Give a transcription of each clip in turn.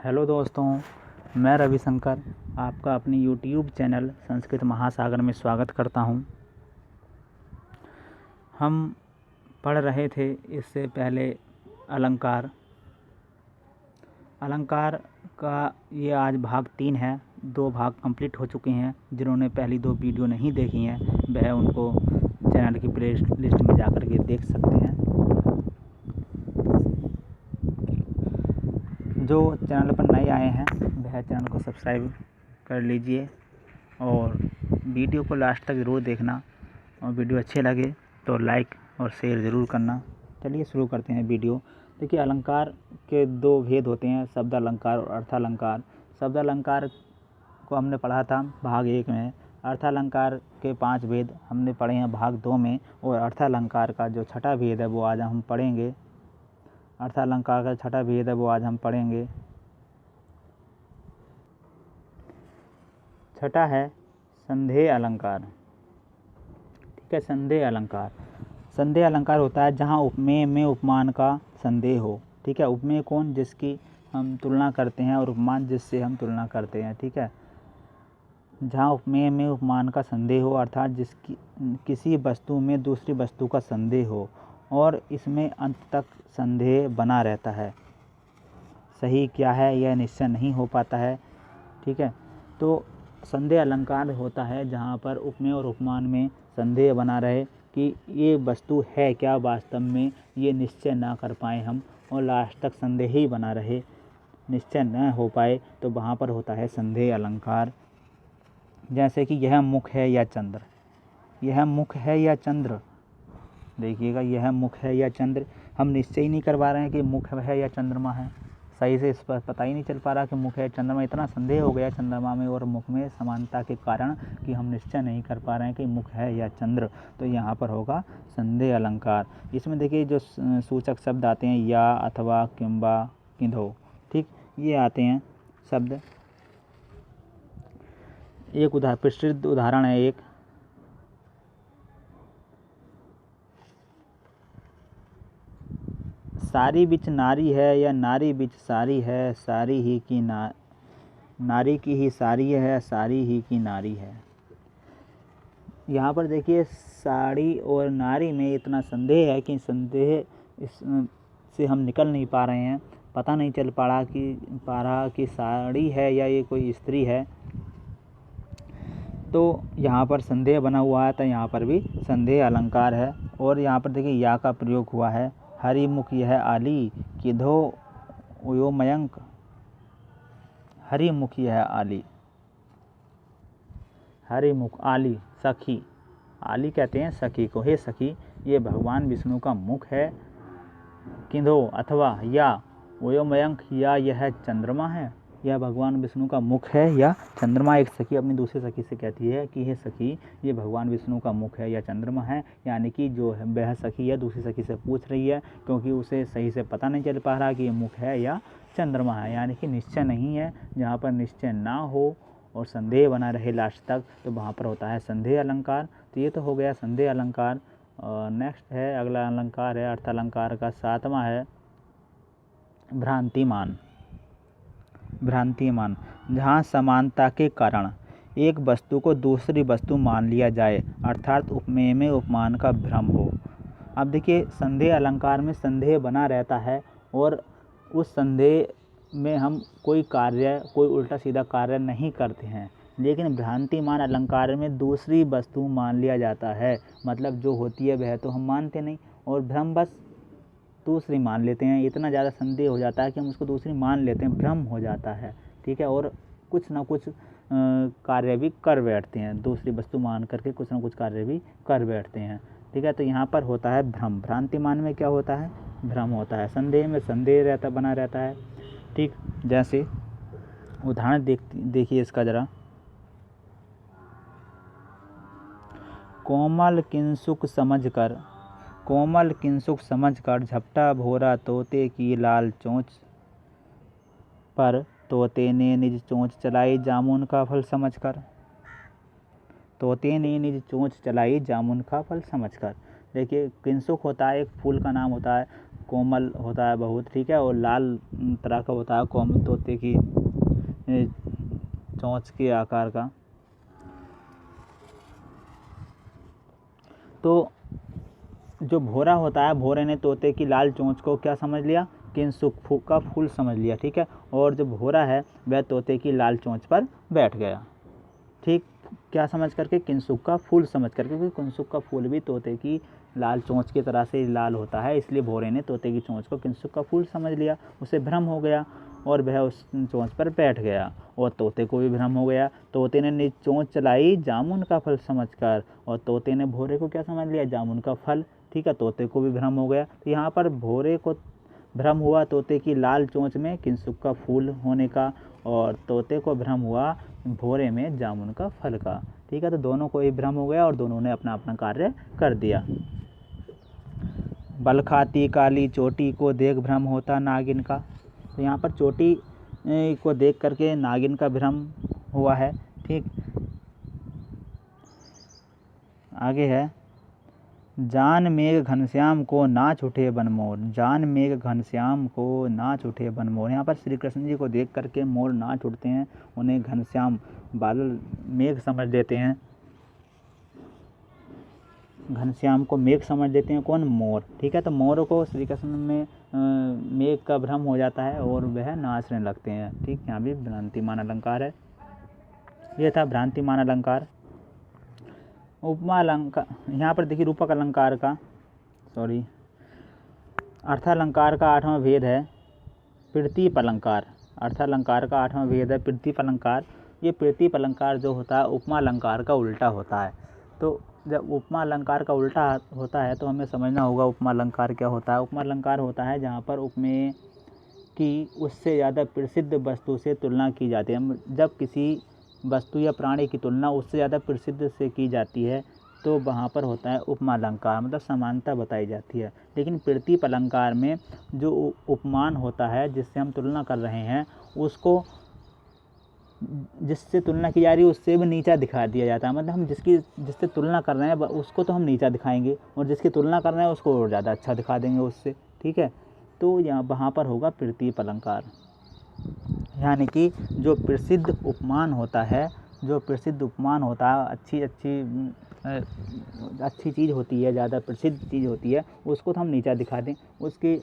Hello दोस्तों, मैं रविशंकर आपका अपनी यूट्यूब चैनल संस्कृत महासागर में स्वागत करता हूं। हम पढ़ रहे थे इससे पहले अलंकार का ये आज भाग 3 है। 2 भाग कंप्लीट हो चुके हैं। जिन्होंने पहली 2 वीडियो नहीं देखी हैं वह उनको चैनल की प्ले लिस्ट में जाकर के देख सकते हैं। जो चैनल पर नए आए हैं वह चैनल को सब्सक्राइब कर लीजिए और वीडियो को लास्ट तक ज़रूर देखना, और वीडियो अच्छे लगे तो लाइक और शेयर ज़रूर करना। चलिए शुरू करते हैं वीडियो। देखिए, अलंकार के 2 भेद होते हैं, शब्द अलंकार और अर्थालंकार। शब्द अलंकार को हमने पढ़ा था भाग 1 में। अर्थालंकार के 5 भेद हमने पढ़े हैं भाग 2 में, और अर्थालंकार का जो छठा भेद है वो आज हम पढ़ेंगे। अर्थालंकार का छठा भेद है वो आज हम पढ़ेंगे। छठा है संदेह अलंकार। ठीक है, संदेह अलंकार। संदेह अलंकार होता है जहाँ उपमेय में उपमान का संदेह हो। ठीक है, उपमेय कौन? जिसकी हम तुलना करते हैं, और उपमान जिससे हम तुलना करते हैं। ठीक है, जहाँ उपमेय में उपमान का संदेह हो, अर्थात जिसकी किसी वस्तु में दूसरी वस्तु का संदेह हो और इसमें अंत तक संदेह बना रहता है। सही क्या है यह निश्चय नहीं हो पाता है। ठीक है, तो संदेह अलंकार होता है जहाँ पर उपमेय और उपमान में संदेह बना रहे कि ये वस्तु है क्या वास्तव में, ये निश्चय ना कर पाए हम, और लास्ट तक संदेह ही बना रहे, निश्चय न हो पाए, तो वहाँ पर होता है संदेह अलंकार। जैसे कि यह मुख है या चंद्र। यह मुख है या चंद्र, देखिएगा, यह मुख है या चंद्र, हम निश्चय ही नहीं कर पा रहे हैं कि मुख है या चंद्रमा है। सही से इस पर पता ही नहीं चल पा रहा कि मुख है चंद्रमा। इतना संदेह हो गया चंद्रमा में और मुख में समानता के कारण कि हम निश्चय नहीं कर पा रहे हैं कि मुख है या चंद्र। तो यहाँ पर होगा संदेह अलंकार। इसमें देखिए जो सूचक शब्द आते हैं या, अथवा, किंबा, किंधो, ठीक, ये आते हैं शब्द। एक प्रसिद्ध उदाहरण है एक, सारी बिच नारी है या नारी बिच सारी है, सारी ही की नारी की ही सारी है, सारी ही की नारी है। यहाँ पर देखिए साड़ी और नारी में इतना संदेह है कि संदेह इससे हम निकल नहीं पा रहे हैं। पता नहीं चल पा रहा कि साड़ी है या ये कोई स्त्री है। तो यहाँ पर संदेह बना हुआ है, तो यहाँ पर भी संदेह अलंकार है। और यहाँ पर देखिए या का प्रयोग हुआ है। हरि मुख यह आली, किधो यो मयंक। हरि मुख यह आली, हरि मुख, आली सखी, आली कहते हैं सखी को। हे सखी, ये भगवान विष्णु का मुख है। किधो अथवा या, यो मयंक, या यह चंद्रमा है। यह भगवान विष्णु का मुख है या चंद्रमा। एक सखी अपनी दूसरी सखी से कहती है कि हे सखी, ये भगवान विष्णु का मुख है या चंद्रमा है। यानी कि जो है वह सखी है दूसरी सखी से पूछ रही है, क्योंकि उसे सही से पता नहीं चल पा रहा कि ये मुख है या चंद्रमा है। यानी कि निश्चय नहीं है। जहाँ पर निश्चय ना हो और संदेह बना रहे लास्ट तक, तो वहाँ पर होता है संदेह अलंकार। तो ये तो हो गया संदेह अलंकार। नेक्स्ट है, अगला अलंकार है अर्थालंकार का 7वां है भ्रांतिमान। भ्रांतिमान, जहाँ समानता के कारण एक वस्तु को दूसरी वस्तु मान लिया जाए, अर्थात उपमेय में उपमान का भ्रम हो। अब देखिए, संदेह अलंकार में संदेह बना रहता है और उस संदेह में हम कोई उल्टा सीधा कार्य नहीं करते हैं। लेकिन भ्रांतिमान अलंकार में दूसरी वस्तु मान लिया जाता है, मतलब जो होती है वह तो हम मानते नहीं, और भ्रम बस दूसरी मान लेते हैं। इतना ज़्यादा संदेह हो जाता है कि हम उसको दूसरी मान लेते हैं, भ्रम हो जाता है। ठीक है, और कुछ ना कुछ कार्य भी कर बैठते हैं, दूसरी वस्तु मान करके कुछ ना कुछ कार्य भी कर बैठते हैं। ठीक है, तो यहाँ पर होता है भ्रम। भ्रांतिमान में क्या होता है? भ्रम होता है। संदेह में संदेह बना रहता है। ठीक, जैसे उदाहरण देखिए इसका ज़रा। कोमल किंसुक समझकर झपटा भोरा तोते की लाल चोंच पर, तोते ने निज चोंच चलाई जामुन का फल समझकर। तोते ने निज चोंच चलाई जामुन का फल समझकर। देखिए किंसुक होता है, एक फूल का नाम होता है, कोमल होता है बहुत, ठीक है, और लाल तरह का होता है, कोमल तोते की चोंच के आकार का। तो जो भोरा होता है, भोरे ने तोते की लाल चोंच को क्या समझ लिया, किंसुक का फूल समझ लिया, ठीक है, और जो भोरा है वह तोते की लाल चोंच पर बैठ गया, ठीक, क्या समझ करके, किंसुक का फूल समझ करके, क्योंकि किंसुक का फूल भी तोते की लाल चोंच की तरह से लाल होता है, इसलिए भोरे ने तोते की चोंच को किंसुक का फूल समझ लिया, उसे भ्रम हो गया और वह उस चोंच पर बैठ गया, और तोते को भी भ्रम हो गया। तोते ने चोंच चलाई जामुन का फल समझकर, और तोते ने भोरे को क्या समझ लिया, जामुन का फल, ठीक है, तोते को भी भ्रम हो गया। तो यहाँ पर भोरे को भ्रम हुआ तोते की लाल चोंच में किंसुक का फूल होने का, और तोते को भ्रम हुआ भोरे में जामुन का फल का, ठीक है, तो दोनों को ही भ्रम हो गया और दोनों ने अपना अपना कार्य कर दिया। बल खाती काली चोटी को देख भ्रम होता नागिन का, तो यहाँ पर चोटी को देख करके नागिन का भ्रम हुआ है, ठीक। आगे है, जान मेघ घनश्याम को नाच उठे बनमोर, जान मेघ घनश्याम को नाच उठे बनमोर। यहाँ पर श्री कृष्ण जी को देख करके मोर नाच उठते हैं, उन्हें घनश्याम बादल मेघ समझ लेते हैं, घनश्याम को मेघ समझ लेते हैं, कौन, मोर, ठीक है। तो मोर को श्री कृष्ण में मेघ का भ्रम हो जाता है और वह नाचने लगते हैं, ठीक। यहाँ भी भ्रांतिमान अलंकार है, यह था भ्रांतिमान अलंकार। उपमा अलंकार, यहाँ पर देखिए रूपक अलंकार का, अर्थालंकार का 8वां भेद है प्रतीप अलंकार, अर्थालंकार का 8वां भेद है प्रतीप अलंकार। ये प्रतीप अलंकार जो होता है उपमा अलंकार का उल्टा होता है। तो जब उपमा अलंकार का उल्टा होता है तो हमें समझना होगा उपमा अलंकार क्या होता है। उपमा अलंकार होता है जहाँ पर उपमेय की उससे ज़्यादा प्रसिद्ध वस्तु से तुलना की जाती है। जब किसी वस्तु या प्राणी की तुलना उससे ज़्यादा प्रसिद्ध से की जाती है तो वहाँ पर होता है उपमा अलंकार, मतलब समानता बताई जाती है। लेकिन प्रतीप अलंकार में जो उपमान होता है जिससे हम तुलना कर रहे हैं, उसको जिससे तुलना की जा रही है उससे भी नीचा दिखा दिया जाता है। मतलब हम जिससे तुलना कर रहे हैं उसको तो हम नीचा दिखाएंगे और जिसकी तुलना कर रहे हैं उसको और ज़्यादा अच्छा दिखा देंगे उससे, ठीक है। तो यहाँ वहाँ पर होगा प्रतीप अलंकार, यानी कि जो प्रसिद्ध उपमान होता है, जो प्रसिद्ध उपमान होता है, अच्छी चीज़ होती है, ज़्यादा प्रसिद्ध चीज़ होती है, उसको तो हम नीचा दिखा दें, उसकी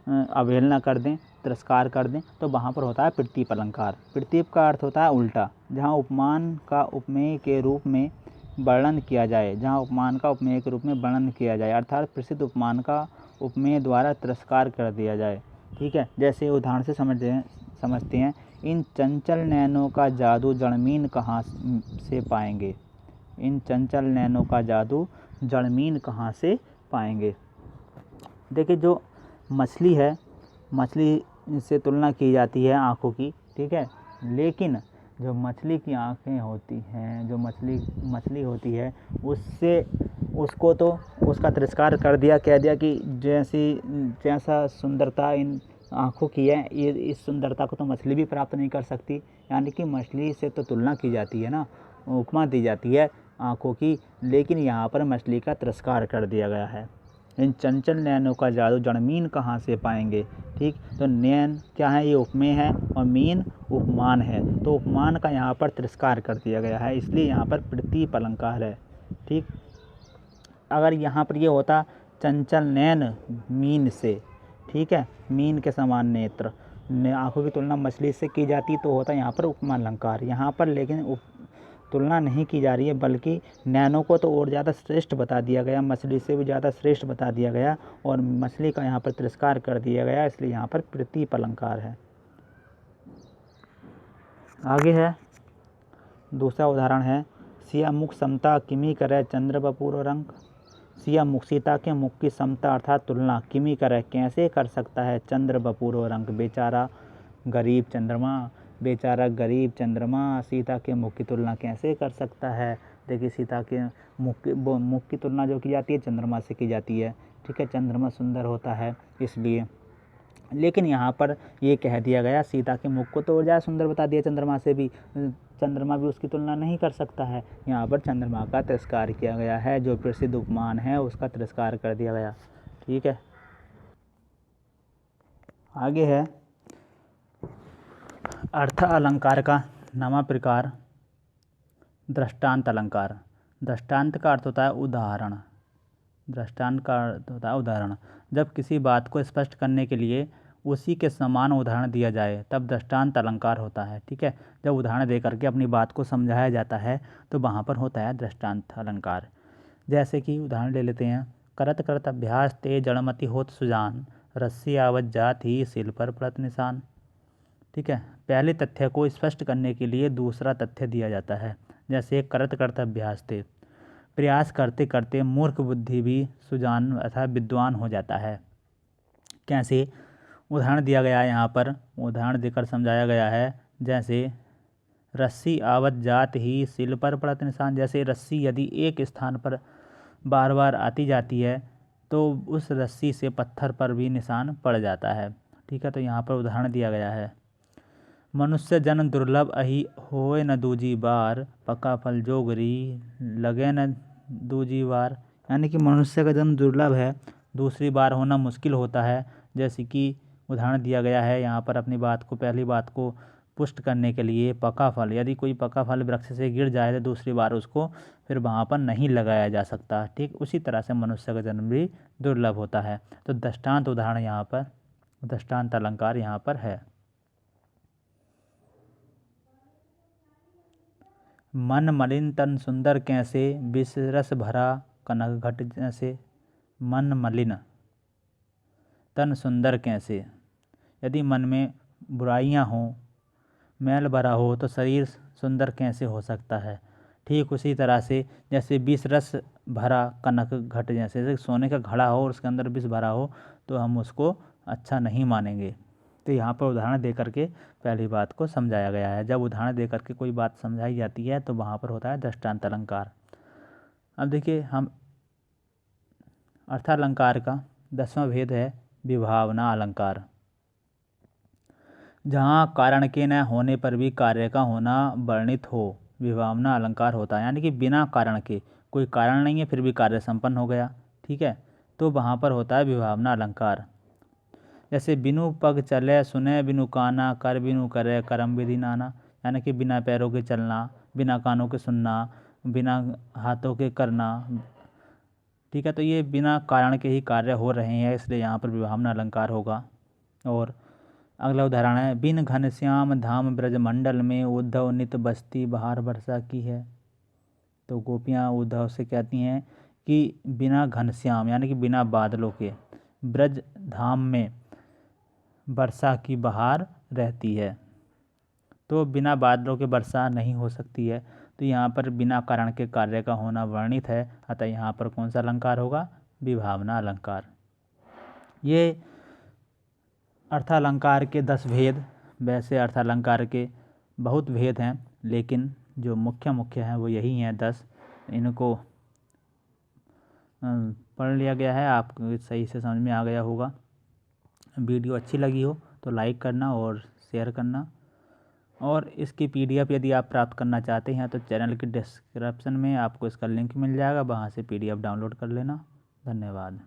अवहेलना कर दें, तिरस्कार कर दें, तो वहाँ पर होता है प्रतीप अलंकार। प्रतीप का अर्थ होता है उल्टा, जहाँ उपमान का उपमेय के रूप में वर्णन किया जाए, जहाँ उपमान का उपमेय के रूप में वर्णन किया जाए, अर्थात प्रसिद्ध उपमान का उपमेय द्वारा तिरस्कार कर दिया जाए, ठीक है। जैसे उदाहरण से समझते हैं, इन चंचल नैनों का जादू जड़मीन कहाँ से पाएंगे, इन चंचल नैनों का जादू जड़मीन कहाँ से पाएंगे। देखिए जो मछली है, मछली से तुलना की जाती है आँखों की, ठीक है, लेकिन जो मछली की आँखें होती हैं, जो मछली होती है उसको तो उसका तिरस्कार कर दिया, कह दिया कि जैसा सुंदरता इन आँखों की है, ये इस सुंदरता को तो मछली भी प्राप्त नहीं कर सकती। यानी कि मछली से तो तुलना की जाती है ना, उपमा दी जाती है आँखों की, लेकिन यहाँ पर मछली का तिरस्कार कर दिया गया है। इन चंचल नैनों का जादू जड़मीन कहाँ से पाएंगे, ठीक। तो नैन क्या है, ये उपमेय है और मीन उपमान है, तो उपमान का यहाँ पर तिरस्कार कर दिया गया है, इसलिए यहाँ पर प्रतीप अलंकार है, ठीक। अगर यहाँ पर ये होता चंचल नैन मीन से, ठीक है, मीन के समान नेत्र, आँखों की तुलना मछली से की जाती तो होता यहाँ पर उपमा अलंकार। यहाँ पर लेकिन तुलना नहीं की जा रही है, बल्कि नैनों को तो और ज़्यादा श्रेष्ठ बता दिया गया, मछली से भी ज़्यादा श्रेष्ठ बता दिया गया और मछली का यहाँ पर तिरस्कार कर दिया गया, इसलिए यहाँ पर प्रतीप अलंकार है। आगे है दूसरा उदाहरण है, सिया मुख समता किमी करे चंद्र बपूर रंग। सिया मुख, सीता के मुख की समता अर्थात तुलना, किमी करे कैसे कर सकता है चंद्र बपूर रंग, बेचारा गरीब चंद्रमा सीता के मुख की तुलना कैसे कर सकता है। देखिए सीता के मुख की तुलना जो की जाती है चंद्रमा से की जाती है, ठीक है, चंद्रमा सुंदर होता है इसलिए, लेकिन यहाँ पर ये कह दिया गया सीता के मुख को तो और ज़्यादा सुंदर बता दिया चंद्रमा से भी, चंद्रमा भी उसकी तुलना नहीं कर सकता है। यहाँ पर चंद्रमा का तिरस्कार किया गया है, जो प्रसिद्ध उपमान है उसका तिरस्कार कर दिया गया। ठीक है, आगे है अर्थ अलंकार का नवा प्रकार दृष्टांत अलंकार। दृष्टांत का अर्थ होता है उदाहरण। दृष्टांत का अर्थ होता है उदाहरण। जब किसी बात को स्पष्ट करने के लिए उसी के समान उदाहरण दिया जाए तब दृष्टांत अलंकार होता है। ठीक है, जब उदाहरण दे करके अपनी बात को समझाया जाता है तो वहाँ पर होता है दृष्टांत अलंकार। जैसे कि उदाहरण ले लेते हैं, करत करत अभ्यास ते जड़मति होत सुजान, रस्सी आवत जात ही सिल पर पड़त निशान। ठीक है, पहले तथ्य को स्पष्ट करने के लिए दूसरा तथ्य दिया जाता है। जैसे करत करत अभ्यास थे, प्रयास करते करते मूर्ख बुद्धि भी सुजान अर्थात विद्वान हो जाता है। कैसे, उदाहरण दिया गया है यहाँ पर, उदाहरण देकर समझाया गया है। जैसे रस्सी आवत जात ही सिल पर पड़त निशान, जैसे रस्सी यदि एक स्थान पर बार बार आती जाती है तो उस रस्सी से पत्थर पर भी निशान पड़ जाता है। ठीक है, तो यहाँ पर उदाहरण दिया गया है। मनुष्य जन दुर्लभ अहि होए न दूजी बार, पका फल जोगरी लगे न दूजी बार। यानी कि मनुष्य का जन्म दुर्लभ है, दूसरी बार होना मुश्किल होता है। जैसे कि उदाहरण दिया गया है यहाँ पर अपनी बात को, पहली बात को पुष्ट करने के लिए पका फल, यदि कोई पका फल वृक्ष से गिर जाए तो दूसरी बार उसको फिर वहाँ पर नहीं लगाया जा सकता। ठीक उसी तरह से मनुष्य का जन्म भी दुर्लभ होता है। तो दृष्टांत उदाहरण यहाँ पर, दृष्टांत अलंकार यहाँ पर है। मन मलिन तन सुंदर कैसे, विष रस भरा कनक घट जैसे। मन मलिन तन सुंदर कैसे, यदि मन में बुराइयां हों, मैल भरा हो तो शरीर सुंदर कैसे हो सकता है। ठीक उसी तरह से जैसे विष रस भरा कनक घट जैसे सोने का घड़ा हो और उसके अंदर विष भरा हो तो हम उसको अच्छा नहीं मानेंगे। तो यहाँ पर उदाहरण दे करके पहली बात को समझाया गया है। जब उदाहरण दे करके कोई बात समझाई जाती है तो वहाँ पर होता है दृष्टांत अलंकार। अब देखिए, हम अर्थालंकार का 10वां भेद है विभावना अलंकार। जहाँ कारण के न होने पर भी कार्य का होना वर्णित हो, विभावना अलंकार होता है। यानी कि बिना कारण के, कोई कारण नहीं है फिर भी कार्य संपन्न हो गया। ठीक है, तो वहाँ पर होता है विभावना अलंकार। जैसे बिनु पग चले सुने बिनु काना, कर बिनु करे कर्म विधि नाना। यानी कि बिना पैरों के चलना, बिना कानों के सुनना, बिना हाथों के करना। ठीक है, तो ये बिना कारण के ही कार्य हो रहे हैं, इसलिए यहाँ पर विभावना अलंकार होगा। और अगला उदाहरण है, बिन घनश्याम धाम ब्रजमंडल में उद्धव नित बस्ती बहार वर्षा की है। तो गोपियाँ उद्धव से कहती हैं कि बिना घनश्याम यानी कि बिना बादलों के ब्रज धाम में वर्षा की बहार रहती है। तो बिना बादलों के वर्षा नहीं हो सकती है। तो यहाँ पर बिना कारण के कार्य का होना वर्णित है, अतः यहाँ पर कौन सा अलंकार होगा, विभावना अलंकार। ये अर्थालंकार के 10 भेद। वैसे अर्थालंकार के बहुत भेद हैं, लेकिन जो मुख्य मुख्य हैं वो यही हैं 10। इनको पढ़ लिया गया है, आपको सही से समझ में आ गया होगा। वीडियो अच्छी लगी हो तो लाइक करना और शेयर करना। और इसकी PDF यदि आप प्राप्त करना चाहते हैं तो चैनल के डिस्क्रिप्शन में आपको इसका लिंक मिल जाएगा, वहाँ से PDF डाउनलोड कर लेना। धन्यवाद।